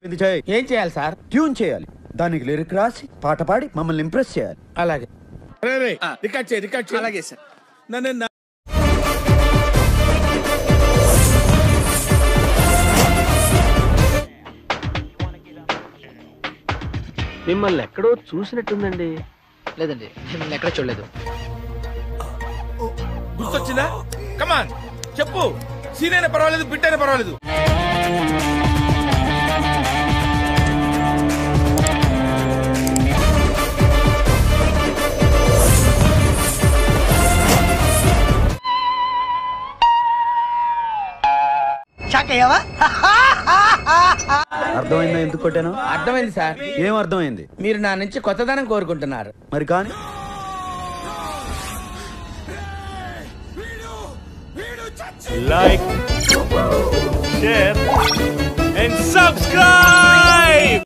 ఏం చేయాలి sir? Tune చేయాలి, దానికి లిరిక్ రాసి పాట పాడి మమ్మల్ని ఇంప్రెస్ చేయాలి. అలాగే అలాగే సార్. మిమ్మల్ని ఎక్కడో చూసినట్టుందండి. లేదండి, మిమ్మల్ని ఎక్కడ చూడలేదు. గుర్తొచ్చిందా? కమాన్ చెప్పు. సీన్ అయినా పర్వాలేదు, బిట్ అయినా పర్వాలేదు. అర్థమైందా ఎందుకు కొట్టాను? అర్థమైంది సార్. ఏం అర్థమైంది? మీరు నా నుంచి కొత్తదనం కోరుకుంటున్నారు. మరి కానీ Like, share and subscribe.